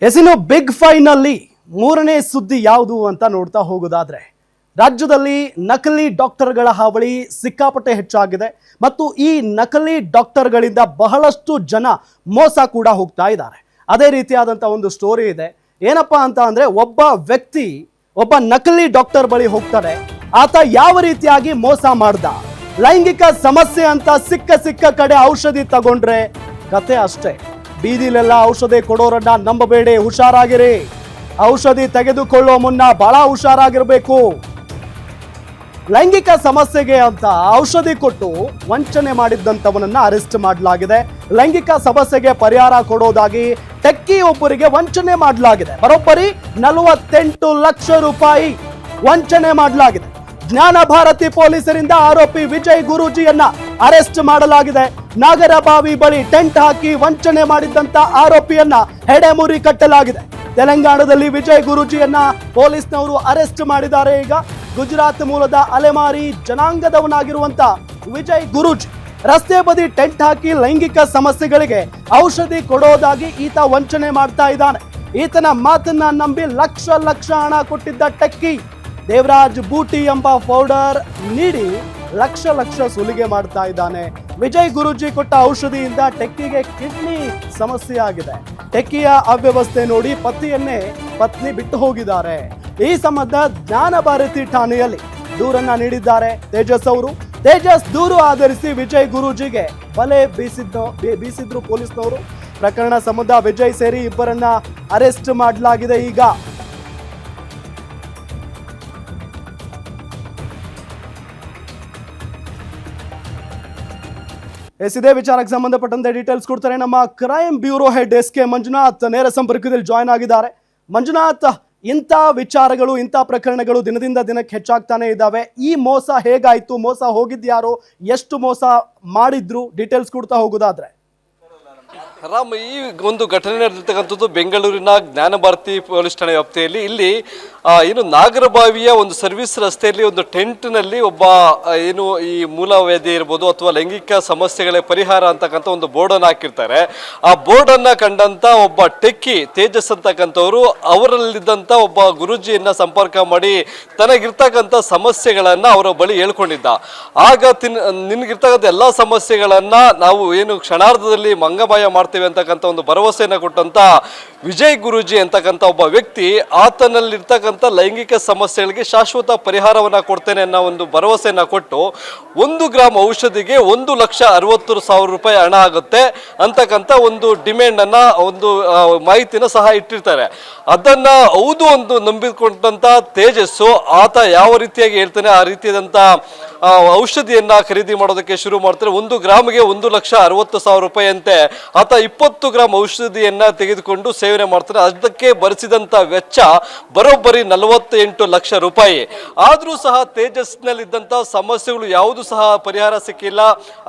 ಎಸಿನು big finally ಮೂರನೇ ಸುದ್ದಿ ಯಾವುದು ಅಂತ ನೋಡ್ತಾ ಹೋಗೋದಾದ್ರೆ ರಾಜ್ಯದಲ್ಲಿ ನಕಲಿ ಡಾಕ್ಟರ್ಗಳ ಹಾವಳಿ ಸಿಕ್ಕಾಪಟ್ಟೆ ಹೆಚ್ಚಾಗಿದೆ ಮತ್ತು ಈ ನಕಲಿ ಡಾಕ್ಟರ್ಗಳಿಂದ ಬಹಳಷ್ಟು ಜನ ಮೋಸ ಕೂಡ ಹೋಗ್ತಾ ಇದ್ದಾರೆ. ಅದೇ ರೀತಿಯಾದಂಥ ಒಂದು ಸ್ಟೋರಿ ಇದೆ. ಏನಪ್ಪಾ ಅಂತ ಅಂದ್ರೆ ಒಬ್ಬ ನಕಲಿ ಡಾಕ್ಟರ್ ಬಳಿ ಹೋಗ್ತಾರೆ. ಆತ ಯಾವ ರೀತಿಯಾಗಿ ಮೋಸ ಮಾಡ್ದ, ಲೈಂಗಿಕ ಸಮಸ್ಯೆ ಅಂತ ಸಿಕ್ಕ ಕಡೆ ಔಷಧಿ ತಗೊಂಡ್ರೆ ಕತೆ ಅಷ್ಟೇ. ಬೀದಿಲೆಲ್ಲ ಔಷಧಿ ಕೊಡೋರನ್ನ ನಂಬಬೇಡಿ, ಹುಷಾರಾಗಿರಿ. ಔಷಧಿ ತೆಗೆದುಕೊಳ್ಳೋ ಮುನ್ನ ಬಹಳ ಹುಷಾರಾಗಿರ್ಬೇಕು. ಲೈಂಗಿಕ ಸಮಸ್ಯೆಗೆ ಅಂತ ಔಷಧಿ ಕೊಟ್ಟು ವಂಚನೆ ಮಾಡಿದ್ದಂಥವನನ್ನ ಅರೆಸ್ಟ್ ಮಾಡಲಾಗಿದೆ. ಲೈಂಗಿಕ ಸಮಸ್ಯೆಗೆ ಪರಿಹಾರ ಕೊಡೋದಾಗಿ ಟೆಕ್ಕಿ ಒಬ್ಬರಿಗೆ ವಂಚನೆ ಮಾಡಲಾಗಿದೆ. ಬರೋಬ್ಬರಿ 48 ಲಕ್ಷ ರೂಪಾಯಿ ವಂಚನೆ ಮಾಡಲಾಗಿದೆ. ಜ್ಞಾನ ಭಾರತಿ ಪೊಲೀಸರಿಂದ ಆರೋಪಿ ವಿಜಯ್ ಗುರೂಜಿಯನ್ನ ಅರೆಸ್ಟ್ ಮಾಡಲಾಗಿದೆ. ನಾಗರಬಾವಿ ಬಳಿ ಟೆಂಟ್ ಹಾಕಿ ವಂಚನೆ ಮಾಡಿದ್ದಂತ ಆರೋಪಿಯನ್ನ ಹೆಡೆಮುರಿ ಕಟ್ಟಲಾಗಿದೆ. ತೆಲಂಗಾಣದಲ್ಲಿ ವಿಜಯ್ ಗುರೂಜಿಯನ್ನ ಪೊಲೀಸ್ನವರು ಅರೆಸ್ಟ್ ಮಾಡಿದ್ದಾರೆ. ಈಗ ಗುಜರಾತ್ ಮೂಲದ ಅಲೆಮಾರಿ ಜನಾಂಗದವನಾಗಿರುವಂತ ವಿಜಯ್ ಗುರೂಜಿ ರಸ್ತೆ ಬದಿ ಟೆಂಟ್ ಹಾಕಿ ಲೈಂಗಿಕ ಸಮಸ್ಯೆಗಳಿಗೆ ಔಷಧಿ ಕೊಡೋದಾಗಿ ಈತ ವಂಚನೆ ಮಾಡ್ತಾ ಇದ್ದಾನೆ. ಈತನ ಮಾತನ್ನ ನಂಬಿ ಲಕ್ಷ ಹಣ ಕೊಟ್ಟಿದ್ದ ಟೆಕ್ಕಿ ದೇವರಾಜ್ ಬೂಟಿ ಎಂಬ ಪೌಡರ್ ನೀಡಿ ಲಕ್ಷ ಸುಲಿಗೆ ಮಾಡ್ತಾ ಇದ್ದಾನೆ. ವಿಜಯ್ ಗುರೂಜಿ ಕೊಟ್ಟ ಔಷಧಿಯಿಂದ ಟೆಕ್ಕಿಗೆ ಕಿಡ್ನಿ ಸಮಸ್ಯೆ ಆಗಿದೆ. ಟೆಕ್ಕಿಯ ಅವ್ಯವಸ್ಥೆ ನೋಡಿ ಪತ್ನಿ ಬಿಟ್ಟು ಹೋಗಿದ್ದಾರೆ. ಈ ಸಂಬಂಧ ಜ್ಞಾನ ಭಾರತಿ ಠಾಣೆಯಲ್ಲಿ ದೂರನ್ನ ನೀಡಿದ್ದಾರೆ ತೇಜಸ್ ದೂರು ಆಧರಿಸಿ ವಿಜಯ್ ಗುರೂಜಿಗೆ ಬಲೆ ಬೀಸಿದ್ರು ಪೊಲೀಸ್ನವರು. ಪ್ರಕರಣ ಸಂಬಂಧ ವಿಜಯ್ ಸೇರಿ ಇಬ್ಬರನ್ನ ಅರೆಸ್ಟ್ ಮಾಡಲಾಗಿದೆ. ಈಗ ಇದೇ ವಿಚಾರಕ್ಕೆ ಸಂಬಂಧಪಟ್ಟಂತೆ ಡೀಟೇಲ್ಸ್ ಕೊಡ್ತಾರೆ ನಮ್ಮ crime bureau head SK Manjunath ನೇರ ಸಂಪರ್ಕದಲ್ಲಿ ಜಾಯ್ನ್ ಆಗಿದ್ದಾರೆ. ಮಂಜುನಾಥ್, ಇಂಥ ವಿಚಾರಗಳು, ಇಂಥ ಪ್ರಕರಣಗಳು ದಿನದಿಂದ ದಿನಕ್ಕೆ ಹೆಚ್ಚಾಗ್ತಾನೆ ಇದ್ದಾವೆ. ಈ ಮೋಸ ಹೇಗಾಯ್ತು, ಮೋಸ ಹೋಗಿದ್ಯಾರು, ಎಷ್ಟು ಮೋಸ ಮಾಡಿದ್ರು, ಡೀಟೇಲ್ಸ್ ಕೊಡ್ತಾ ಹೋಗೋದಾದ್ರೆ? ರಾಮ್, ಈ ಒಂದು ಘಟನೆ ನಡೆದಿರ್ತಕ್ಕಂಥದ್ದು ಬೆಂಗಳೂರಿನ ಜ್ಞಾನ ಭಾರತಿ ಪೊಲೀಸ್ ಠಾಣೆ ವ್ಯಾಪ್ತಿಯಲ್ಲಿ. ಇಲ್ಲಿ ಏನು ನಾಗರಬಾವಿಯ ಒಂದು ಸರ್ವಿಸ್ ರಸ್ತೆಯಲ್ಲಿ ಒಂದು ಟೆಂಟ್ನಲ್ಲಿ ಒಬ್ಬ ಏನು ಈ ಮೂಲವ್ಯಾಧಿ ಇರ್ಬೋದು ಅಥವಾ ಲೈಂಗಿಕ ಸಮಸ್ಯೆಗಳ ಪರಿಹಾರ ಅಂತಕ್ಕಂಥ ಒಂದು ಬೋರ್ಡನ್ನು ಹಾಕಿರ್ತಾರೆ. ಆ ಬೋರ್ಡನ್ನು ಕಂಡಂಥ ಒಬ್ಬ ಟೆಕ್ಕಿ ತೇಜಸ್ ಅಂತಕ್ಕಂಥವ್ರು ಅವರಲ್ಲಿದ್ದಂಥ ಒಬ್ಬ ಗುರೂಜಿಯನ್ನು ಸಂಪರ್ಕ ಮಾಡಿ ತನಗಿರ್ತಕ್ಕಂಥ ಸಮಸ್ಯೆಗಳನ್ನು ಅವರ ಬಳಿ ಹೇಳ್ಕೊಂಡಿದ್ದ. ಆಗ ನಿನಗಿರ್ತಕ್ಕಂಥ ಎಲ್ಲ ಸಮಸ್ಯೆಗಳನ್ನು ನಾವು ಏನು ಕ್ಷಣಾರ್ಧದಲ್ಲಿ ಮಂಗಮಾಯ ಮಾಡ್ತೇವೆ ಅಂತಕ್ಕಂಥ ಒಂದು ಭರವಸೆಯನ್ನು ಕೊಟ್ಟಂತ ವಿಜಯ್ ಗುರೂಜಿ ಅಂತಕ್ಕಂಥ ಒಬ್ಬ ವ್ಯಕ್ತಿ ಆತನಲ್ಲಿರ್ತಕ್ಕಂಥ ಲೈಂಗಿಕ ಸಮಸ್ಯೆಗಳಿಗೆ ಶಾಶ್ವತ ಪರಿಹಾರವನ್ನ ಕೊಡ್ತೇನೆ ಅನ್ನೋ ಒಂದು ಭರವಸೆಯನ್ನ ಕೊಟ್ಟು 1 ಗ್ರಾಮ್ ಔಷಧಿಗೆ 1,60,000 ರೂಪಾಯಿ ಹಣ ಆಗುತ್ತೆ ಅಂತಕ್ಕಂಥ ಒಂದು ಡಿಮ್ಯಾಂಡ್ ಅನ್ನ, ಒಂದು ಮಾಹಿತಿನ ಸಹ ಇಟ್ಟಿರ್ತಾರೆ. ಅದನ್ನ ಹೌದು ಒಂದು ನಂಬಿಕೊಂಡಂತ ತೇಜಸ್ಸು ಆತ ಯಾವ ರೀತಿಯಾಗಿ ಹೇಳ್ತಾನೆ ಆ ರೀತಿಯಾದಂತ ಔಷಧಿಯನ್ನ ಖರೀದಿ ಮಾಡೋದಕ್ಕೆ ಶುರು ಮಾಡ್ತಾರೆ. 1 ಗ್ರಾಮ್ಗೆ 1,60,000 ರೂಪಾಯಿ ಅಂತೆ. ಆತ 20 ಗ್ರಾಮ್ ಔಷಧಿಯನ್ನ ತೆಗೆದುಕೊಂಡು ಸೇವನೆ ಮಾಡ್ತಾರೆ. ಅದಕ್ಕೆ ಭರಿಸಿದಂತ ವೆಚ್ಚ ಬರೋಬ್ಬರಿ 48 ಲಕ್ಷ ರೂಪಾಯಿ. ಆದ್ರೂ ಸಹ ತೇಜಸ್ನಲ್ಲಿದ್ದಂತ ಸಮಸ್ಯೆಗಳು ಯಾವುದು ಸಹ ಪರಿಹಾರ ಸಿಕ್ಕಿಲ್ಲ.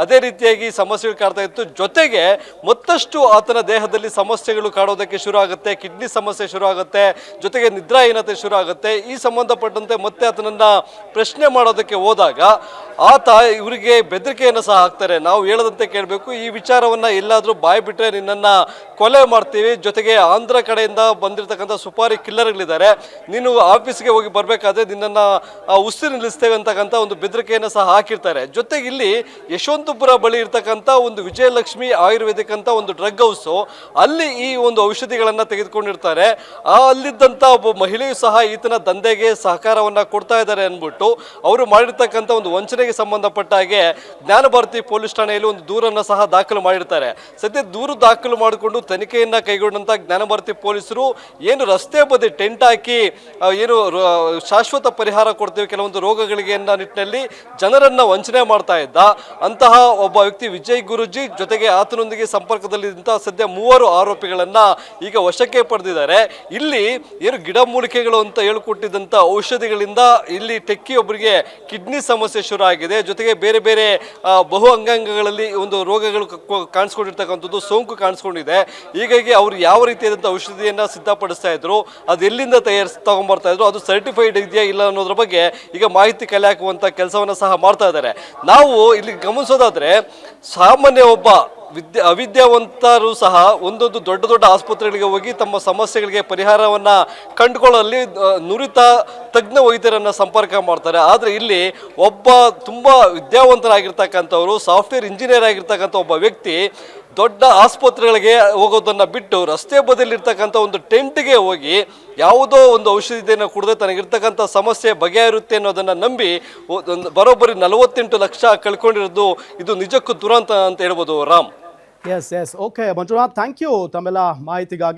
ಅದೇ ರೀತಿಯಾಗಿ ಸಮಸ್ಯೆಗಳು ಕಾಡ್ತಾ ಇತ್ತು. ಜೊತೆಗೆ ಮತ್ತಷ್ಟು ಆತನ ದೇಹದಲ್ಲಿ ಸಮಸ್ಯೆಗಳು ಕಾಡೋದಕ್ಕೆ ಶುರು ಆಗುತ್ತೆ. ಕಿಡ್ನಿ ಸಮಸ್ಯೆ ಶುರು ಆಗುತ್ತೆ, ಜೊತೆಗೆ ನಿದ್ರಾಹೀನತೆ ಶುರು ಆಗುತ್ತೆ. ಈ ಸಂಬಂಧಪಟ್ಟಂತೆ ಮತ್ತೆ ಆತನನ್ನ ಪ್ರಶ್ನೆ ಮಾಡೋದಕ್ಕೆ ಹೋದಾಗ ಆತ ಇವರಿಗೆ ಬೆದರಿಕೆಯನ್ನು ಸಹ ಹಾಕ್ತಾರೆ. ನಾವು ಹೇಳದಂತೆ ಕೇಳಬೇಕು, ಈ ವಿಚಾರವನ್ನ ಎಲ್ಲಾದ್ರೂ ಬಾಯಿ ಬಿಟ್ರೆ ನಿನ್ನನ್ನ ಕೊಲೆ ಮಾಡ್ತೀವಿ, ಜೊತೆಗೆ ಆಂಧ್ರ ಕಡೆಯಿಂದ ಬಂದಿರತಕ್ಕಂಥ ಸುಪಾರಿ ಕಿಲ್ಲರ್ಗಳಿದ್ದಾರೆ, ನೀನು ಆಫೀಸ್ಗೆ ಹೋಗಿ ಬರಬೇಕಾದ್ರೆ ನಿನ್ನನ್ನು ಉಸಿರು ನಿಲ್ಲಿಸ್ತೇವೆ ಅಂತಕ್ಕಂಥ ಒಂದು ಬೆದರಿಕೆಯನ್ನು ಸಹ ಹಾಕಿರ್ತಾರೆ. ಜೊತೆಗೆ ಇಲ್ಲಿ ಯಶವಂತಪುರ ಬಳಿ ಇರ್ತಕ್ಕಂಥ ಒಂದು ವಿಜಯಲಕ್ಷ್ಮಿ ಆಯುರ್ವೇದಿಕ್ ಅಂತ ಒಂದು ಡ್ರಗ್ ಹೌಸು, ಅಲ್ಲಿ ಈ ಒಂದು ಔಷಧಿಗಳನ್ನು ತೆಗೆದುಕೊಂಡಿರ್ತಾರೆ. ಅಲ್ಲಿದ್ದಂಥ ಒಬ್ಬ ಮಹಿಳೆಯು ಸಹ ಈತನ ದಂಧೆಗೆ ಸಹಕಾರವನ್ನು ಕೊಡ್ತಾ ಇದ್ದಾರೆ ಅಂದ್ಬಿಟ್ಟು ಅವರು ಮಾಡಿರ್ತಕ್ಕಂಥ ಒಂದು ವಂಚನೆಗೆ ಸಂಬಂಧಪಟ್ಟ ಹಾಗೆ ಜ್ಞಾನ ಭಾರತಿ ಪೊಲೀಸ್ ಠಾಣೆಯಲ್ಲಿ ಒಂದು ದೂರನ್ನು ಸಹ ದಾಖಲು ಮಾಡಿರ್ತಾರೆ. ಸದ್ಯ ದೂರು ದಾಖಲು ಮಾಡಿಕೊಂಡು ತನಿಖೆಯನ್ನ ಕೈಗೊಂಡಂತ ಜ್ಞಾನ ಭಾರತಿ ಪೊಲೀಸರು ಏನು ರಸ್ತೆ ಬದಿ ಟೆಂಟ್ ಹಾಕಿ ಏನು ಶಾಶ್ವತ ಪರಿಹಾರ ಕೊಡ್ತೇವೆ ಕೆಲವೊಂದು ರೋಗಗಳಿಗೆ ಅನ್ನೋ ನಿಟ್ಟಿನಲ್ಲಿ ಜನರನ್ನ ವಂಚನೆ ಮಾಡ್ತಾ ಇದ್ದ ಅಂತಹ ಒಬ್ಬ ವ್ಯಕ್ತಿ ವಿಜಯ್ ಗುರೂಜಿ, ಜೊತೆಗೆ ಆತನೊಂದಿಗೆ ಸಂಪರ್ಕದಲ್ಲಿದ್ದಂತಹ ಸದ್ಯ 3 ಆರೋಪಿಗಳನ್ನ ಈಗ ವಶಕ್ಕೆ ಪಡೆದಿದ್ದಾರೆ. ಇಲ್ಲಿ ಏನು ಗಿಡಮೂಲಿಕೆಗಳು ಅಂತ ಹೇಳಿಕೊಟ್ಟಿದ್ದಂಥ ಔಷಧಿಗಳಿಂದ ಇಲ್ಲಿ ಟೆಕ್ಕಿ ಒಬ್ಬರಿಗೆ ಕಿಡ್ನಿ ಸಮಸ್ಯೆ ಶುರು ಆಗಿದೆ. ಜೊತೆಗೆ ಬೇರೆ ಬೇರೆ ಬಹು ಅಂಗಾಂಗಗಳಲ್ಲಿ ಒಂದು ರೋಗಗಳು ಕಾಣಿಸ್ಕೊಂಡಿರ್ತಕ್ಕಂಥದ್ದು, ಸೋಂಕು ಕಾಣಿಸ್ಕೊಂಡಿದೆ. ಹೀಗಾಗಿ ಅವರು ಯಾವ ರೀತಿಯಾದಂಥ ಔಷಧಿಯನ್ನು ಸಿದ್ಧಪಡಿಸ್ತಾ ಇದ್ರು, ಅದು ಎಲ್ಲಿಂದ ತಗೊಂಡ್ಬರ್ತಾ ಇದ್ರು, ಅದು ಸರ್ಟಿಫೈಡ್ ಇದೆಯಾ ಇಲ್ಲ ಅನ್ನೋದ್ರ ಬಗ್ಗೆ ಈಗ ಮಾಹಿತಿ ಕಲೆ ಹಾಕುವಂಥ ಕೆಲಸವನ್ನು ಸಹ ಮಾಡ್ತಾ ಇದ್ದಾರೆ. ನಾವು ಇಲ್ಲಿ ಗಮನಿಸೋದಾದ್ರೆ ಸಾಮಾನ್ಯ ಒಬ್ಬ ಅವಿದ್ಯಾವಂತರು ಸಹ ಒಂದೊಂದು ದೊಡ್ಡ ದೊಡ್ಡ ಆಸ್ಪತ್ರೆಗಳಿಗೆ ಹೋಗಿ ತಮ್ಮ ಸಮಸ್ಯೆಗಳಿಗೆ ಪರಿಹಾರವನ್ನ ಕಂಡುಕೊಳ್ಳಲು ನುರಿತ ತಜ್ಞ ವೈದ್ಯರನ್ನ ಸಂಪರ್ಕ ಮಾಡ್ತಾರೆ. ಆದರೆ ಇಲ್ಲಿ ಒಬ್ಬ ತುಂಬಾ ವಿದ್ಯಾವಂತರಾಗಿರ್ತಕ್ಕಂಥವ್ರು, ಸಾಫ್ಟ್ವೇರ್ ಇಂಜಿನಿಯರ್ ಆಗಿರ್ತಕ್ಕಂಥ ಒಬ್ಬ ವ್ಯಕ್ತಿ ದೊಡ್ಡ ಆಸ್ಪತ್ರೆಗಳಿಗೆ ಹೋಗೋದನ್ನ ಬಿಟ್ಟು ರಸ್ತೆ ಬದಿಯಲ್ಲಿರ್ತಕ್ಕಂಥ ಒಂದು ಟೆಂಟ್ಗೆ ಹೋಗಿ ಯಾವುದೋ ಒಂದು ಔಷಧಿಯನ್ನು ಕುಡಿದ್ರೆ ತನಗಿರ್ತಕ್ಕಂಥ ಸಮಸ್ಯೆ ಬಗೆಹರುತ್ತೆ ಅನ್ನೋದನ್ನ ನಂಬಿ ಬರೋಬ್ಬರಿ 48 ಲಕ್ಷ ಕಳ್ಕೊಂಡಿರೋದು ಇದು ನಿಜಕ್ಕೂ ದುರಂತ ಅಂತ ಹೇಳ್ಬೋದು Ram. Yes okay Manjunath, thank you ತಮ್ಮೆಲ್ಲ ಮಾಹಿತಿಗಾಗಿ.